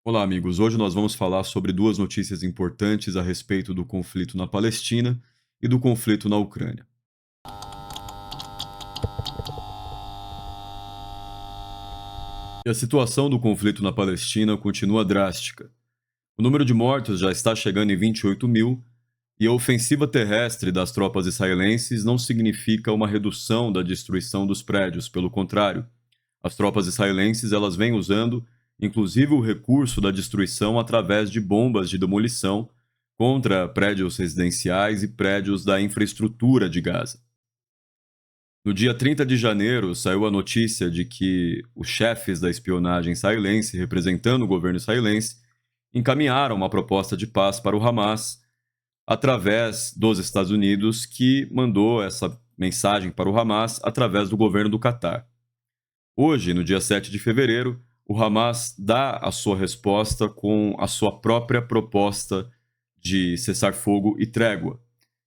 Olá, amigos. Hoje nós vamos falar sobre duas notícias importantes a respeito do conflito na Palestina e do conflito na Ucrânia. E a situação do conflito na Palestina continua drástica. O número de mortos já está chegando em 28 mil, e a ofensiva terrestre das tropas israelenses não significa uma redução da destruição dos prédios, pelo contrário. As tropas israelenses elas vêm usando, inclusive, o recurso da destruição através de bombas de demolição contra prédios residenciais e prédios da infraestrutura de Gaza. No dia 30 de janeiro, saiu a notícia de que os chefes da espionagem israelense, representando o governo israelense, encaminharam uma proposta de paz para o Hamas através dos Estados Unidos, que mandou essa mensagem para o Hamas através do governo do Catar. Hoje, no dia 7 de fevereiro, o Hamas dá a sua resposta com a sua própria proposta de cessar-fogo e trégua,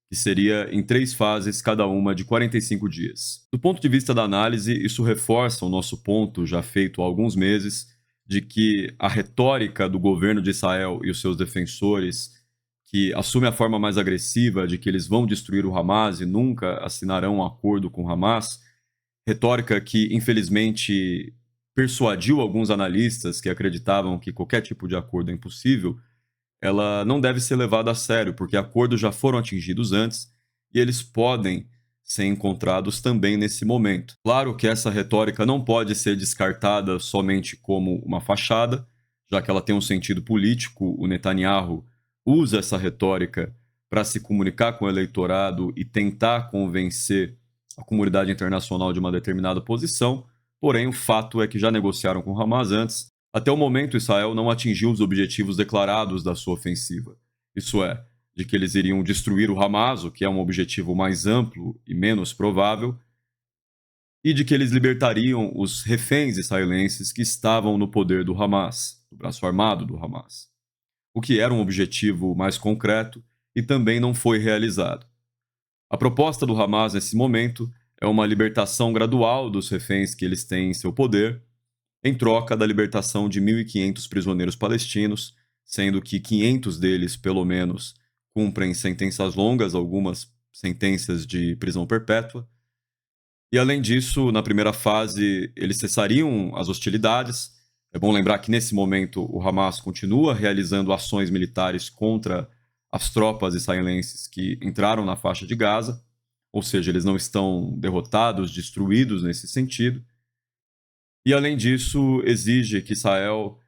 que seria em 3 fases, cada uma de 45 dias. Do ponto de vista da análise, isso reforça o nosso ponto, já feito há alguns meses, de que a retórica do governo de Israel e os seus defensores, que assume a forma mais agressiva de que eles vão destruir o Hamas e nunca assinarão um acordo com o Hamas, retórica que, infelizmente, persuadiu alguns analistas que acreditavam que qualquer tipo de acordo é impossível, ela não deve ser levada a sério, porque acordos já foram atingidos antes e eles podem ser encontrados também nesse momento. Claro que essa retórica não pode ser descartada somente como uma fachada, já que ela tem um sentido político. O Netanyahu usa essa retórica para se comunicar com o eleitorado e tentar convencer a comunidade internacional de uma determinada posição, porém o fato é que já negociaram com o Hamas antes. Até o momento, Israel não atingiu os objetivos declarados da sua ofensiva. Isso é, de que eles iriam destruir o Hamas, o que é um objetivo mais amplo e menos provável, e de que eles libertariam os reféns israelenses que estavam no poder do Hamas, do braço armado do Hamas, o que era um objetivo mais concreto e também não foi realizado. A proposta do Hamas nesse momento é uma libertação gradual dos reféns que eles têm em seu poder, em troca da libertação de 1.500 prisioneiros palestinos, sendo que 500 deles, pelo menos, cumprem sentenças longas, algumas sentenças de prisão perpétua. E, além disso, na primeira fase, eles cessariam as hostilidades. É bom lembrar que, nesse momento, o Hamas continua realizando ações militares contra as tropas israelenses que entraram na faixa de Gaza, ou seja, eles não estão derrotados, destruídos nesse sentido. E, além disso, exige que Israel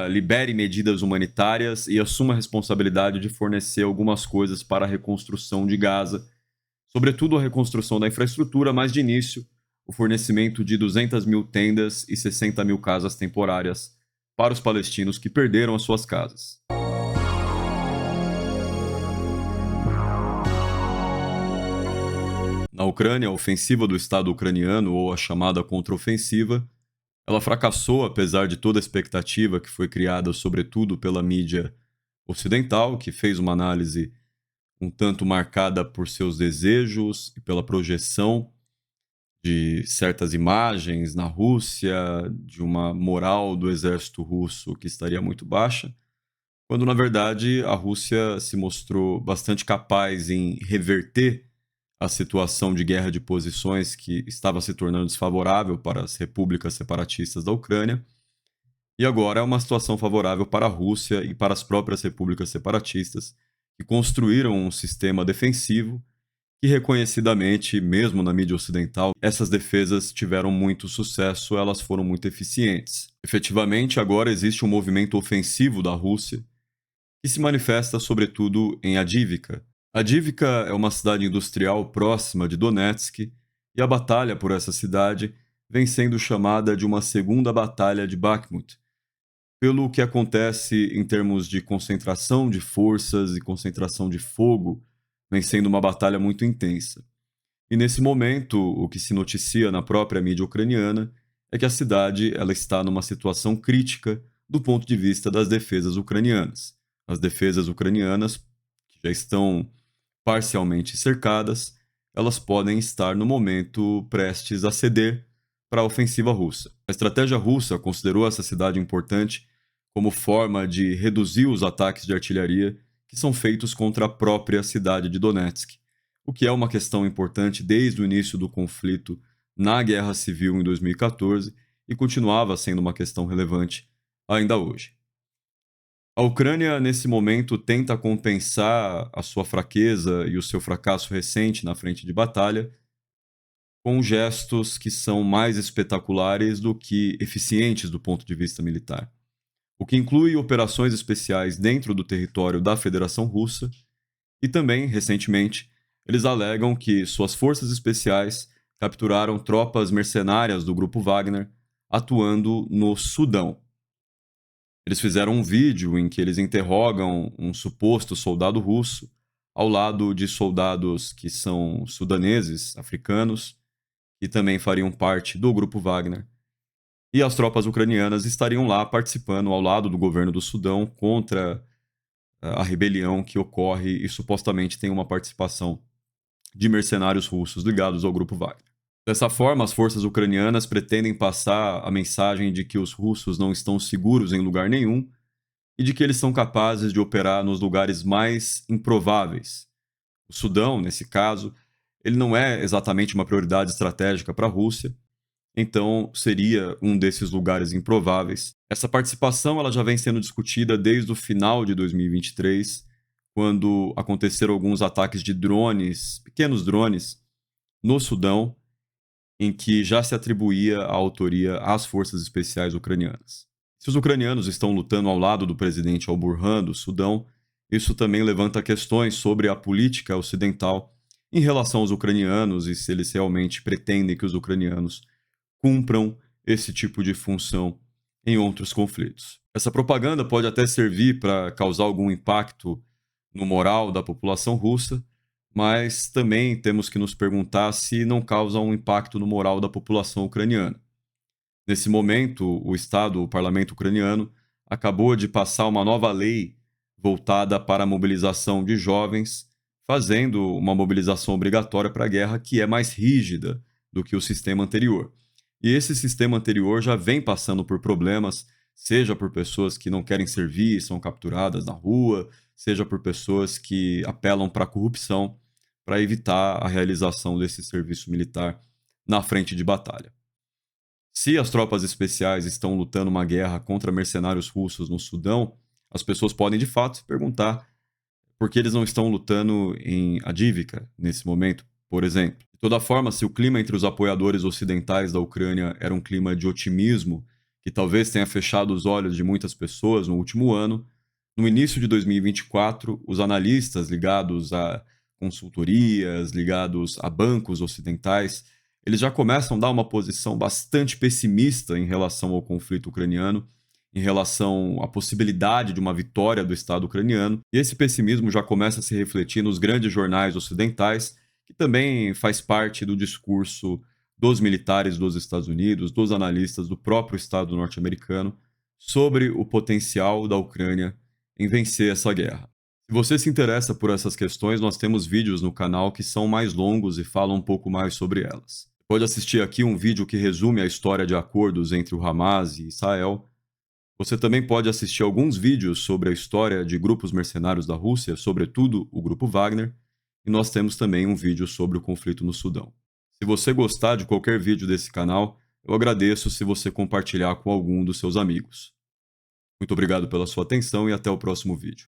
libere medidas humanitárias e assuma a responsabilidade de fornecer algumas coisas para a reconstrução de Gaza, sobretudo a reconstrução da infraestrutura, mas de início, o fornecimento de 200 mil tendas e 60 mil casas temporárias para os palestinos que perderam as suas casas. Na Ucrânia, a ofensiva do Estado ucraniano, ou a chamada contraofensiva, ela fracassou apesar de toda a expectativa que foi criada, sobretudo pela mídia ocidental, que fez uma análise um tanto marcada por seus desejos e pela projeção de certas imagens na Rússia, de uma moral do exército russo que estaria muito baixa, quando na verdade a Rússia se mostrou bastante capaz em reverter a situação de guerra de posições que estava se tornando desfavorável para as repúblicas separatistas da Ucrânia, e agora é uma situação favorável para a Rússia e para as próprias repúblicas separatistas, que construíram um sistema defensivo que, reconhecidamente, mesmo na mídia ocidental, essas defesas tiveram muito sucesso, elas foram muito eficientes. Efetivamente, agora existe um movimento ofensivo da Rússia que se manifesta sobretudo em Avdiivka. Avdiivka é uma cidade industrial próxima de Donetsk, e a batalha por essa cidade vem sendo chamada de uma segunda batalha de Bakhmut, pelo que acontece em termos de concentração de forças e concentração de fogo, vem sendo uma batalha muito intensa. E nesse momento, o que se noticia na própria mídia ucraniana é que a cidade ela está numa situação crítica do ponto de vista das defesas ucranianas. As defesas ucranianas, que já estão parcialmente cercadas, elas podem estar no momento prestes a ceder para a ofensiva russa. A estratégia russa considerou essa cidade importante como forma de reduzir os ataques de artilharia que são feitos contra a própria cidade de Donetsk, o que é uma questão importante desde o início do conflito na Guerra Civil em 2014 e continuava sendo uma questão relevante ainda hoje. A Ucrânia, nesse momento, tenta compensar a sua fraqueza e o seu fracasso recente na frente de batalha com gestos que são mais espetaculares do que eficientes do ponto de vista militar, o que inclui operações especiais dentro do território da Federação Russa e também, recentemente, eles alegam que suas forças especiais capturaram tropas mercenárias do grupo Wagner atuando no Sudão. Eles fizeram um vídeo em que eles interrogam um suposto soldado russo ao lado de soldados que são sudaneses, africanos, que também fariam parte do grupo Wagner. E as tropas ucranianas estariam lá participando ao lado do governo do Sudão contra a rebelião que ocorre e supostamente tem uma participação de mercenários russos ligados ao grupo Wagner. Dessa forma, as forças ucranianas pretendem passar a mensagem de que os russos não estão seguros em lugar nenhum e de que eles são capazes de operar nos lugares mais improváveis. O Sudão, nesse caso, ele não é exatamente uma prioridade estratégica para a Rússia, então seria um desses lugares improváveis. Essa participação ela já vem sendo discutida desde o final de 2023, quando aconteceram alguns ataques de drones, pequenos drones, no Sudão, em que já se atribuía a autoria às forças especiais ucranianas. Se os ucranianos estão lutando ao lado do presidente al-Burhan do Sudão, isso também levanta questões sobre a política ocidental em relação aos ucranianos e se eles realmente pretendem que os ucranianos cumpram esse tipo de função em outros conflitos. Essa propaganda pode até servir para causar algum impacto no moral da população russa, mas também temos que nos perguntar se não causa um impacto no moral da população ucraniana. Nesse momento, o parlamento ucraniano, acabou de passar uma nova lei voltada para a mobilização de jovens, fazendo uma mobilização obrigatória para a guerra que é mais rígida do que o sistema anterior. E esse sistema anterior já vem passando por problemas, seja por pessoas que não querem servir, são capturadas na rua, seja por pessoas que apelam para a corrupção para evitar a realização desse serviço militar na frente de batalha. Se as tropas especiais estão lutando uma guerra contra mercenários russos no Sudão, as pessoas podem de fato se perguntar por que eles não estão lutando em Avdiivka nesse momento, por exemplo. De toda forma, se o clima entre os apoiadores ocidentais da Ucrânia era um clima de otimismo, que talvez tenha fechado os olhos de muitas pessoas no último ano, no início de 2024, os analistas ligados a consultorias, ligados a bancos ocidentais, eles já começam a dar uma posição bastante pessimista em relação ao conflito ucraniano, em relação à possibilidade de uma vitória do Estado ucraniano, e esse pessimismo já começa a se refletir nos grandes jornais ocidentais, que também faz parte do discurso dos militares dos Estados Unidos, dos analistas do próprio Estado norte-americano, sobre o potencial da Ucrânia em vencer essa guerra. Se você se interessa por essas questões, nós temos vídeos no canal que são mais longos e falam um pouco mais sobre elas. Pode assistir aqui um vídeo que resume a história de acordos entre o Hamas e Israel. Você também pode assistir alguns vídeos sobre a história de grupos mercenários da Rússia, sobretudo o grupo Wagner, e nós temos também um vídeo sobre o conflito no Sudão. Se você gostar de qualquer vídeo desse canal, eu agradeço se você compartilhar com algum dos seus amigos. Muito obrigado pela sua atenção e até o próximo vídeo.